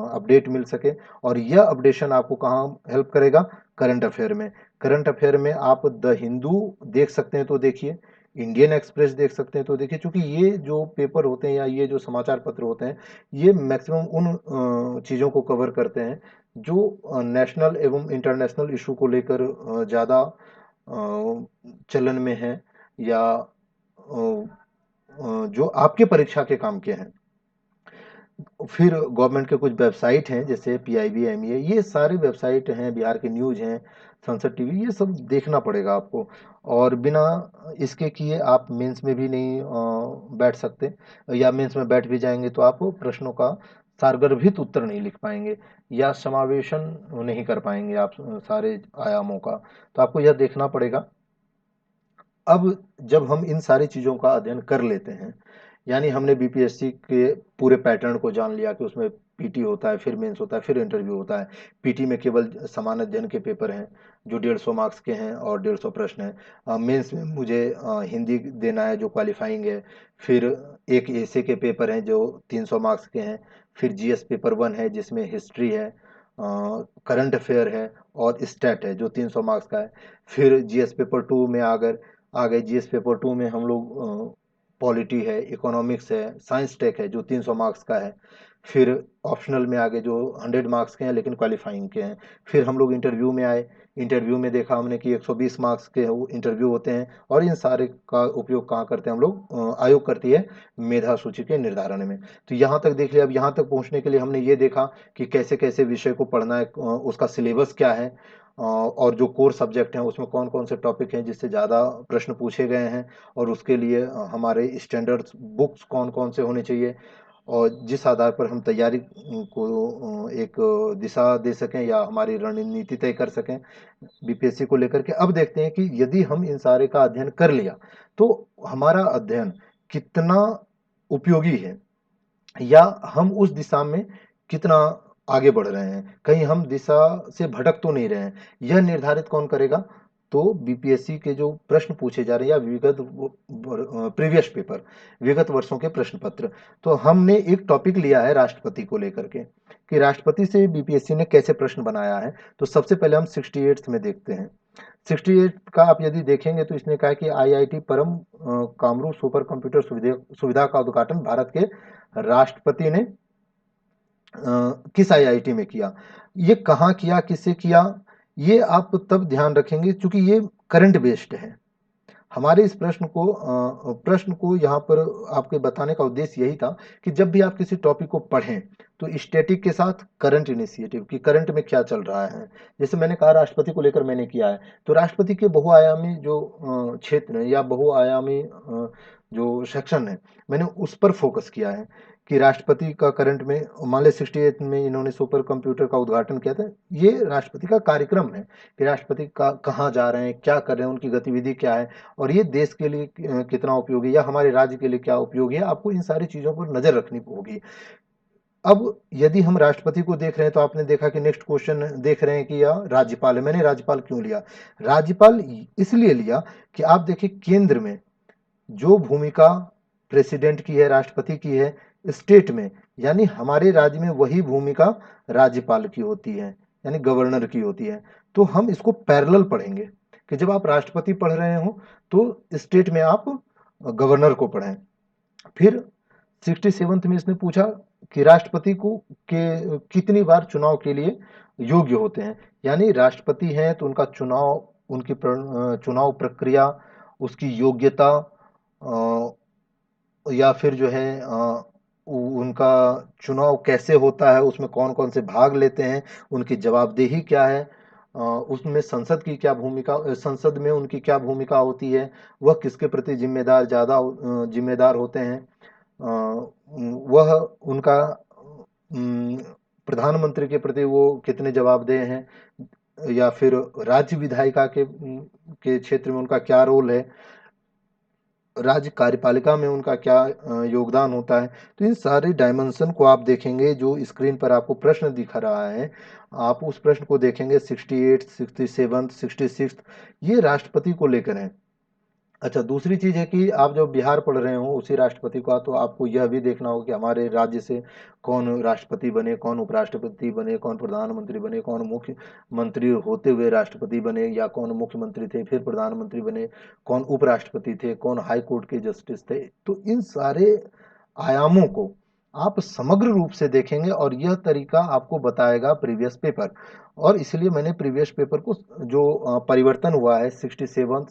अपडेट मिल सके। और यह अपडेशन आपको कहाँ हेल्प करेगा, करंट अफेयर में। करंट अफेयर में आप द हिंदू देख सकते हैं तो देखिए, इंडियन एक्सप्रेस देख सकते हैं तो देखिए, क्योंकि ये जो पेपर होते हैं या ये जो समाचार पत्र होते हैं, ये मैक्सिमम उन चीज़ों को कवर करते हैं जो नेशनल एवं इंटरनेशनल इशू को लेकर ज़्यादा चलन में है, या जो आपके परीक्षा के काम के हैं। फिर गवर्नमेंट के कुछ वेबसाइट हैं जैसे पीआईबी, एमईए, ये सारे वेबसाइट हैं, बिहार के न्यूज़ हैं, संसद टीवी, ये सब देखना पड़ेगा आपको। और बिना इसके किए आप मेंस में भी नहीं बैठ सकते, या मेंस में बैठ भी जाएंगे तो आप प्रश्नों का सारगर्भित उत्तर नहीं लिख पाएंगे, या समावेशन नहीं कर पाएंगे आप सारे आयामों का। तो आपको यह देखना पड़ेगा। अब जब हम इन सारी चीज़ों का अध्ययन कर लेते हैं, यानी हमने बीपीएससी के पूरे पैटर्न को जान लिया कि उसमें पीटी होता है, फिर मेंस होता है, फिर इंटरव्यू होता है। पीटी में केवल सामान्य अध्ययन के पेपर हैं जो 150 मार्क्स के हैं और 150 प्रश्न हैं। मेंस में मुझे हिंदी देना है जो क्वालिफाइंग है, फिर एक एसे के पेपर हैं जो 300 मार्क्स के हैं, फिर जीएस पेपर 1 है जिसमें हिस्ट्री है, करंट अफेयर है और स्टैट है जो 300 मार्क्स का है। फिर जीएस पेपर 2 में आ गए जीएस पेपर 2 में हम लोग पॉलिटी है, इकोनॉमिक्स है, साइंस टेक है जो 300 मार्क्स का है। फिर ऑप्शनल में आ गए जो 100 मार्क्स के हैं लेकिन क्वालिफाइंग के हैं। फिर हम लोग इंटरव्यू में आए, इंटरव्यू में देखा हमने कि 120 मार्क्स के इंटरव्यू होते हैं, और इन सारे का उपयोग कहाँ करते हैं हम लोग, आयोग करती है मेधा सूची के निर्धारण में। तो यहाँ तक देख लिया। अब यहाँ तक पहुँचने के लिए हमने ये देखा कि कैसे कैसे विषय को पढ़ना है, उसका सिलेबस क्या है, और जो कोर सब्जेक्ट हैं उसमें कौन कौन से टॉपिक हैं जिससे ज़्यादा प्रश्न पूछे गए हैं, और उसके लिए हमारे स्टैंडर्ड बुक्स कौन कौन से होने चाहिए। और जिस आधार पर हम तैयारी को एक दिशा दे सकें या हमारी रणनीति तय कर सकें बीपीएससी को लेकर के। अब देखते हैं कि यदि हम इन सारे का अध्ययन कर लिया तो हमारा अध्ययन कितना उपयोगी है या हम उस दिशा में कितना आगे बढ़ रहे हैं, कहीं हम दिशा से भटक तो नहीं रहे हैं, यह निर्धारित कौन करेगा? तो बीपीएससी के जो प्रश्न पूछे जा रहे हैं या प्रीवियस पेपर, विगत वर्षों के प्रश्न पत्र। तो हमने एक टॉपिक लिया है राष्ट्रपति को लेकर के कि राष्ट्रपति से बीपीएससी ने कैसे प्रश्न बनाया है। तो सबसे पहले हम 68th में देखते हैं। 68 का आप यदि देखेंगे तो इसने कहा कि आईआईटी परम कामरू सुपर कंप्यूटर सुविधा का उद्घाटन भारत के राष्ट्रपति ने किस आईआईटी में किया, ये कहाँ किया, किससे किया, ये आप तब ध्यान रखेंगे क्योंकि ये करंट बेस्ड है। हमारे इस प्रश्न को यहाँ पर आपके बताने का उद्देश्य यही था कि जब भी आप किसी टॉपिक को पढ़ें तो स्टैटिक के साथ करंट इनिशिएटिव कि करंट में क्या चल रहा है। जैसे मैंने कहा राष्ट्रपति को लेकर मैंने किया है, तो राष्ट्रपति के बहुआयामी जो क्षेत्र है या बहुआयामी जो सेक्शन है, मैंने उस पर फोकस किया है कि राष्ट्रपति का करंट में मान लें 68 में इन्होंने सुपर कंप्यूटर का उद्घाटन किया था। ये राष्ट्रपति का कार्यक्रम है कि राष्ट्रपति का कहाँ जा रहे हैं, क्या कर रहे हैं, उनकी गतिविधि क्या है और ये देश के लिए कितना उपयोगी या हमारे राज्य के लिए क्या उपयोगी है। आपको इन सारी चीजों पर नजर रखनी होगी। अब यदि हम राष्ट्रपति को देख रहे हैं तो आपने देखा कि नेक्स्ट क्वेश्चन देख रहे हैं कि या राज्यपाल है। मैंने राज्यपाल क्यों लिया? राज्यपाल इसलिए लिया कि आप देखिए केंद्र में जो भूमिका प्रेसिडेंट की है, राष्ट्रपति की है, स्टेट में यानी हमारे राज्य में वही भूमिका राज्यपाल की होती है यानी गवर्नर की होती है। तो हम इसको पैरेलल पढ़ेंगे कि जब आप राष्ट्रपति पढ़ रहे हो तो स्टेट में आप गवर्नर को पढ़ें। फिर 67th में इसने पूछा कि राष्ट्रपति को के कितनी बार चुनाव के लिए योग्य होते हैं, यानी राष्ट्रपति हैं तो उनका चुनाव, उनकी चुनाव प्रक्रिया, उसकी योग्यता या फिर जो है उनका चुनाव कैसे होता है, उसमें कौन कौन से भाग लेते हैं, उनकी जवाबदेही क्या है, उसमें संसद की क्या भूमिका, संसद में उनकी क्या भूमिका होती है, वह किसके प्रति जिम्मेदार होते हैं, वह उनका प्रधानमंत्री के प्रति वो कितने जवाबदेह हैं, या फिर राज्य विधायिका के क्षेत्र में उनका क्या रोल है, राज्य कार्यपालिका में उनका क्या योगदान होता है। तो इन सारे डायमेंशन को आप देखेंगे जो स्क्रीन पर आपको प्रश्न दिख रहा है, आप उस प्रश्न को देखेंगे 68, 67, 66 ये राष्ट्रपति को लेकर है। अच्छा, दूसरी चीज है कि आप जब बिहार पढ़ रहे हो उसी राष्ट्रपति का, तो आपको यह भी देखना होगा कि हमारे राज्य से कौन राष्ट्रपति बने, कौन उपराष्ट्रपति बने, कौन प्रधानमंत्री बने, कौन मुख्यमंत्री होते हुए राष्ट्रपति बने, या कौन मुख्यमंत्री थे फिर प्रधानमंत्री बने, कौन उपराष्ट्रपति थे, कौन हाई कोर्ट के जस्टिस थे। तो इन सारे आयामों को आप समग्र रूप से देखेंगे और यह तरीका आपको बताएगा प्रीवियस पेपर। और इसलिए मैंने प्रीवियस पेपर को जो परिवर्तन हुआ है 67,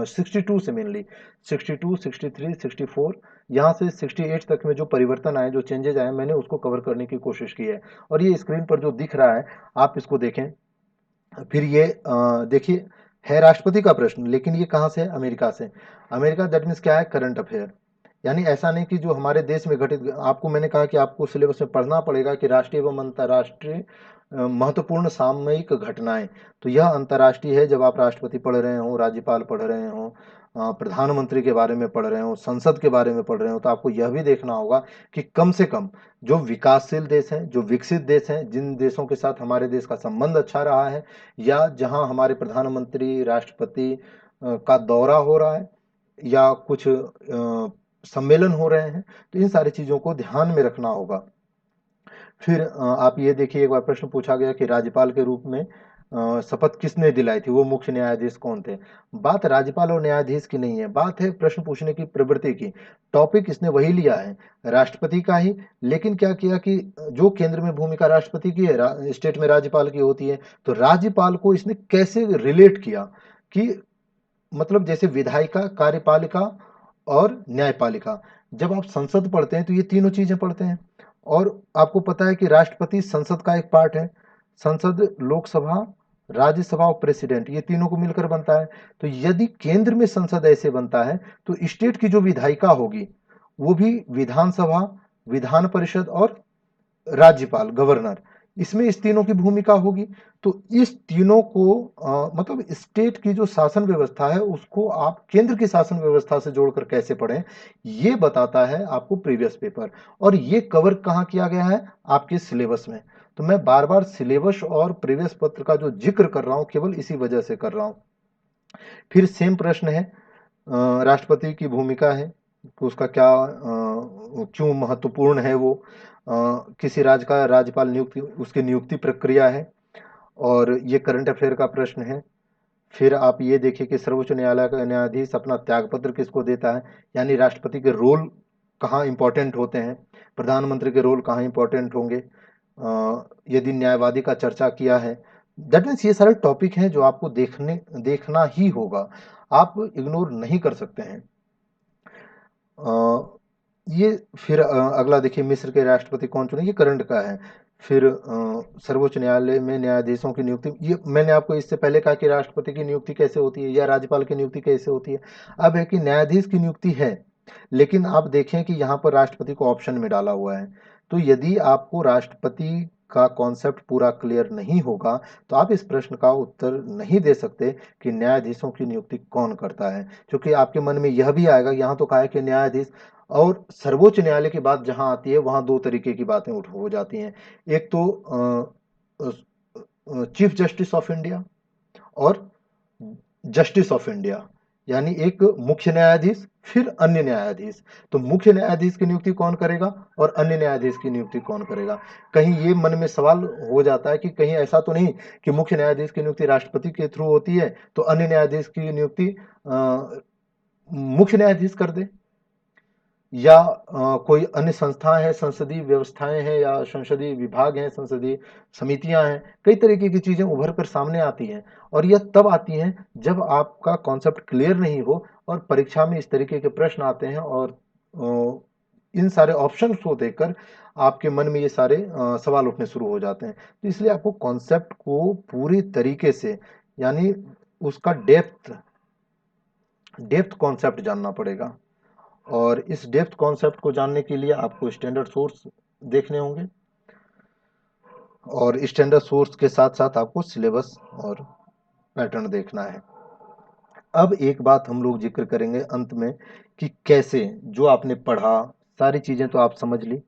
62 से मेनली 62, 63, 64 यहाँ से 68 तक में जो परिवर्तन आए, जो चेंजेज आए, मैंने उसको कवर करने की कोशिश की है। और ये स्क्रीन पर जो दिख रहा है आप इसको देखें। फिर ये देखिए है राष्ट्रपति का प्रश्न, लेकिन ये कहाँ से है? अमेरिका से। अमेरिका दैट मीन्स क्या है? Current affair. यानी ऐसा नहीं कि जो हमारे देश में घटित, आपको मैंने कहा कि आपको सिलेबस में पढ़ना पड़ेगा कि राष्ट्रीय एवं अंतर्राष्ट्रीय महत्वपूर्ण सामयिक घटनाएं। तो यह अंतर्राष्ट्रीय है जब आप राष्ट्रपति पढ़ रहे हो, राज्यपाल पढ़ रहे हो, प्रधानमंत्री के बारे में पढ़ रहे हो, संसद के बारे में पढ़ रहे हो, तो आपको यह भी देखना होगा कि कम से कम जो विकासशील देश हैं, जो विकसित देश हैं, जिन देशों के साथ हमारे देश का संबंध अच्छा रहा है या जहां हमारे प्रधानमंत्री, राष्ट्रपति का दौरा हो रहा है या कुछ सम्मेलन हो रहे हैं, तो इन सारी चीजों को ध्यान में रखना होगा। फिर आप ये देखिए, एक बार प्रश्न पूछा गया कि राज्यपाल के रूप में शपथ किसने दिलाई थी, वो मुख्य न्यायाधीश कौन थे? बात राज्यपाल और न्यायाधीश की नहीं है, बात है प्रश्न पूछने की प्रवृत्ति की। टॉपिक इसने वही लिया है, राष्ट्रपति का ही, लेकिन क्या किया कि जो केंद्र में भूमिका राष्ट्रपति की है, स्टेट में राज्यपाल की होती है, तो राज्यपाल को इसने कैसे रिलेट किया कि मतलब जैसे विधायिका, कार्यपालिका और न्यायपालिका। जब आप संसद पढ़ते हैं तो ये तीनों चीजें पढ़ते हैं, और आपको पता है कि राष्ट्रपति संसद का एक पार्ट है। संसद, लोकसभा, राज्यसभा और प्रेसिडेंट, ये तीनों को मिलकर बनता है। तो यदि केंद्र में संसद ऐसे बनता है तो स्टेट की जो विधायिका होगी वो भी विधानसभा, विधान परिषद और राज्यपाल, गवर्नर, इसमें इस तीनों की भूमिका होगी। तो इस तीनों को मतलब स्टेट की जो शासन व्यवस्था है उसको आप केंद्र की शासन व्यवस्था से जोड़कर कैसे पढ़ें, ये बताता है आपको प्रीवियस पेपर। और ये कवर कहाँ किया गया है, आपके सिलेबस में। तो मैं बार बार सिलेबस और प्रीवियस पत्र का जो जिक्र कर रहा हूं केवल इसी वजह से कर रहा हूं। फिर सेम प्रश्न है, राष्ट्रपति की भूमिका है, तो उसका क्या क्यों महत्वपूर्ण है वो, किसी राज्य का राज्यपाल नियुक्ति, उसकी नियुक्ति प्रक्रिया है, और ये करंट अफेयर का प्रश्न है। फिर आप ये देखिए कि सर्वोच्च न्यायालय का न्यायाधीश अपना त्यागपत्र किसको देता है, यानी राष्ट्रपति के रोल कहाँ इंपॉर्टेंट होते हैं, प्रधानमंत्री के रोल कहाँ इंपॉर्टेंट होंगे, यदि न्यायवादी का चर्चा किया है। दैट मीन्स ये सारे टॉपिक हैं जो आपको देखना ही होगा, आप इग्नोर नहीं कर सकते हैं। ये फिर अगला देखिए, मिस्र के राष्ट्रपति कौन चुने, ये करंट का है। फिर सर्वोच्च न्यायालय में न्यायाधीशों की नियुक्ति, ये मैंने आपको इससे पहले कहा कि राष्ट्रपति की नियुक्ति कैसे होती है या राज्यपाल की नियुक्ति कैसे होती है। अब है कि न्यायाधीश की नियुक्ति है, लेकिन आप देखें कि यहाँ पर राष्ट्रपति को ऑप्शन में डाला हुआ है। तो यदि आपको राष्ट्रपति का कॉन्सेप्ट पूरा क्लियर नहीं होगा तो आप इस प्रश्न का उत्तर नहीं दे सकते कि न्यायाधीशों की नियुक्ति कौन करता है, क्योंकि आपके मन में यह भी आएगा, यहाँ तो कहा है कि न्यायाधीश, और सर्वोच्च न्यायालय की बात जहां आती है वहां दो तरीके की बातें उठ हो जाती हैं। एक तो चीफ जस्टिस ऑफ इंडिया और जस्टिस ऑफ इंडिया, यानी एक मुख्य न्यायाधीश फिर अन्य न्यायाधीश। तो मुख्य न्यायाधीश की नियुक्ति कौन करेगा और अन्य न्यायाधीश की नियुक्ति कौन करेगा। कहीं ये मन में सवाल हो जाता है कि कहीं ऐसा तो नहीं कि मुख्य न्यायाधीश की नियुक्ति राष्ट्रपति के थ्रू होती है तो अन्य न्यायाधीश की नियुक्ति मुख्य न्यायाधीश कर दे, या कोई अन्य संस्थाएं हैं, संसदीय व्यवस्थाएं हैं, या संसदीय विभाग हैं, संसदीय समितियां हैं। कई तरीके की चीजें उभर कर सामने आती हैं, और यह तब आती हैं जब आपका कॉन्सेप्ट क्लियर नहीं हो और परीक्षा में इस तरीके के प्रश्न आते हैं, और इन सारे ऑप्शंस को देखकर आपके मन में ये सारे सवाल उठने शुरू हो जाते हैं। तो इसलिए आपको कॉन्सेप्ट को पूरी तरीके से, यानी उसका डेप्थ कॉन्सेप्ट जानना पड़ेगा। और इस डेप्थ कॉन्सेप्ट को जानने के लिए आपको स्टैंडर्ड सोर्स देखने होंगे, और स्टैंडर्ड सोर्स के साथ साथ आपको सिलेबस और पैटर्न देखना है। अब एक बात हम लोग जिक्र करेंगे अंत में कि कैसे, जो आपने पढ़ा सारी चीजें तो आप समझ ली,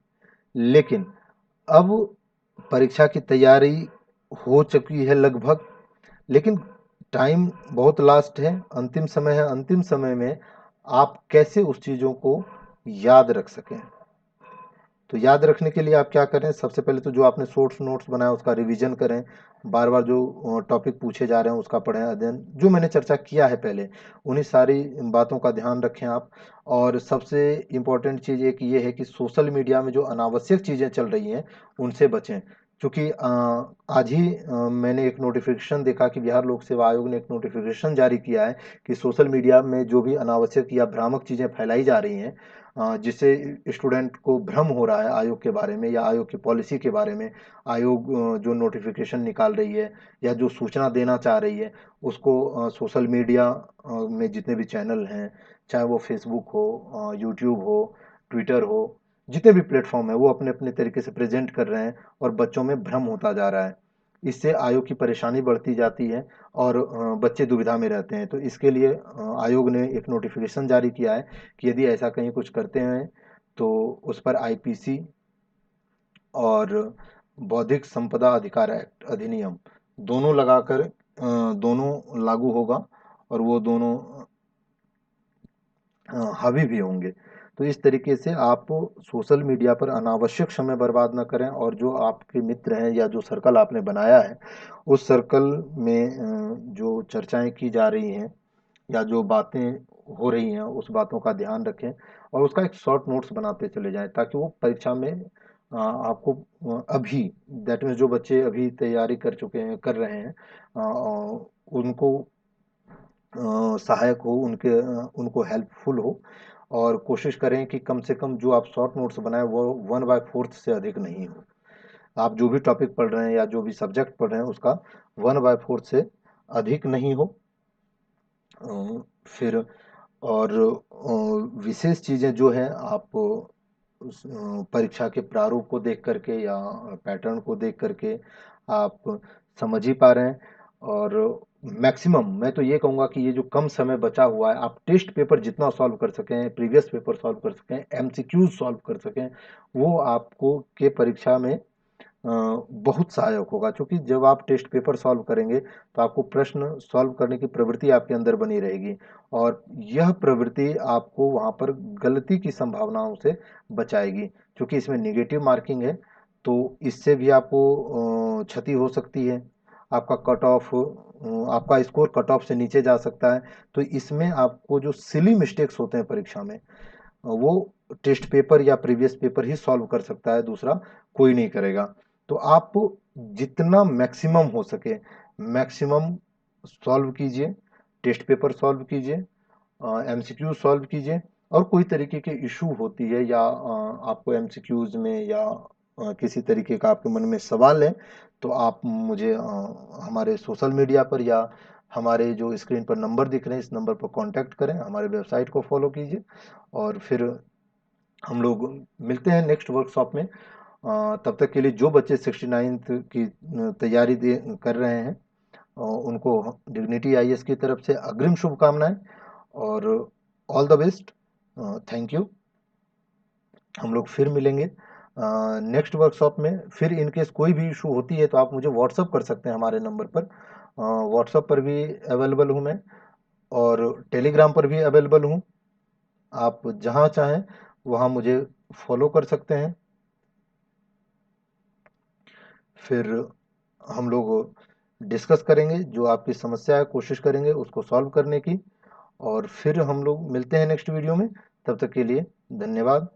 लेकिन अब परीक्षा की तैयारी हो चुकी है लगभग, लेकिन टाइम बहुत लास्ट है, अंतिम समय है। अंतिम समय में आप कैसे उस चीजों को याद रख सकें। तो याद रखने के लिए आप क्या करें, सबसे पहले तो जो आपने शॉर्ट्स नोट्स बनाया उसका रिवीजन करें, बार बार जो टॉपिक पूछे जा रहे हैं उसका पढ़ें, अध्ययन जो मैंने चर्चा किया है पहले उन्हीं सारी बातों का ध्यान रखें आप। और सबसे इम्पोर्टेंट चीज़ एक ये है कि सोशल मीडिया में जो अनावश्यक चीज़ें चल रही हैं उनसे बचें, क्योंकि आज ही मैंने एक नोटिफिकेशन देखा कि बिहार लोक सेवा आयोग ने एक नोटिफिकेशन जारी किया है कि सोशल मीडिया में जो भी अनावश्यक या भ्रामक चीज़ें फैलाई जा रही हैं, जिससे स्टूडेंट को भ्रम हो रहा है आयोग के बारे में या आयोग की पॉलिसी के बारे में, आयोग जो नोटिफिकेशन निकाल रही है या जो सूचना देना चाह रही है उसको सोशल मीडिया में जितने भी चैनल हैं, चाहे वो फेसबुक हो, यूट्यूब हो, ट्विटर हो, जितने भी प्लेटफॉर्म है वो अपने अपने तरीके से प्रेजेंट कर रहे हैं और बच्चों में भ्रम होता जा रहा है। इससे आयोग की परेशानी बढ़ती जाती है और बच्चे दुविधा में रहते हैं। तो इसके लिए आयोग ने एक नोटिफिकेशन जारी किया है कि यदि ऐसा कहीं कुछ करते हैं तो उस पर आईपीसी और बौद्धिक संपदा अधिकार एक्ट अधिनियम दोनों लगाकर दोनों लागू होगा, और वो दोनों हावी भी होंगे। तो इस तरीके से आप सोशल मीडिया पर अनावश्यक समय बर्बाद न करें, और जो आपके मित्र हैं या जो सर्कल आपने बनाया है उस सर्कल में जो चर्चाएं की जा रही हैं या जो बातें हो रही हैं उस बातों का ध्यान रखें, और उसका एक शॉर्ट नोट्स बनाते चले जाएं ताकि वो परीक्षा में आपको अभी, दैट मीन्स जो बच्चे अभी तैयारी कर चुके हैं, कर रहे हैं, उनको सहायक हो, उनको हेल्पफुल हो। और कोशिश करें कि कम से कम जो आप शॉर्ट नोट्स बनाएं वो 1/4 से अधिक नहीं हो। आप जो भी टॉपिक पढ़ रहे हैं या जो भी सब्जेक्ट पढ़ रहे हैं उसका 1/4 से अधिक नहीं हो। फिर और विशेष चीज़ें जो हैं आप परीक्षा के प्रारूप को देख करके या पैटर्न को देख करके आप समझ ही पा रहे हैं। और मैक्सिमम मैं तो ये कहूँगा कि ये जो कम समय बचा हुआ है, आप टेस्ट पेपर जितना सॉल्व कर सकें, प्रीवियस पेपर सॉल्व कर सकें, एमसीक्यूज सॉल्व कर सकें, वो आपको के परीक्षा में बहुत सहायक होगा। क्योंकि जब आप टेस्ट पेपर सॉल्व करेंगे तो आपको प्रश्न सॉल्व करने की प्रवृत्ति आपके अंदर बनी रहेगी, और यह प्रवृत्ति आपको वहाँ पर गलती की संभावनाओं से बचाएगी। क्योंकि इसमें नेगेटिव मार्किंग है, तो इससे भी आपको क्षति हो सकती है। आपका कट ऑफ आपका स्कोर कट ऑफ से नीचे जा सकता है। तो इसमें आपको जो सिली मिस्टेक्स होते हैं परीक्षा में, वो टेस्ट पेपर या प्रीवियस पेपर ही सॉल्व कर सकता है, दूसरा कोई नहीं करेगा। तो आप जितना मैक्सिमम हो सके मैक्सिमम सॉल्व कीजिए, टेस्ट पेपर सॉल्व कीजिए, एमसीक्यू सॉल्व कीजिए। और कोई तरीके के इशू होती है या आपको एमसीक्यूज में या किसी तरीके का आपके मन में सवाल है, तो आप मुझे हमारे सोशल मीडिया पर या हमारे जो स्क्रीन पर नंबर दिख रहे हैं इस नंबर पर कांटेक्ट करें, हमारे वेबसाइट को फॉलो कीजिए। और फिर हम लोग मिलते हैं नेक्स्ट वर्कशॉप में। तब तक के लिए जो बच्चे 69th की तैयारी कर रहे हैं, उनको डिग्निटी आईएएस की तरफ से अग्रिम शुभकामनाएं और all the best. Thank you. हम लोग फिर मिलेंगे नेक्स्ट वर्कशॉप में। फिर इनकेस कोई भी इशू होती है तो आप मुझे व्हाट्सअप कर सकते हैं हमारे नंबर पर। व्हाट्सअप पर भी अवेलेबल हूँ मैं, और टेलीग्राम पर भी अवेलेबल हूँ। आप जहाँ चाहें वहाँ मुझे फॉलो कर सकते हैं। फिर हम लोग डिस्कस करेंगे, जो आपकी समस्या है कोशिश करेंगे उसको सॉल्व करने की। और फिर हम लोग मिलते हैं नेक्स्ट वीडियो में। तब तक के लिए धन्यवाद।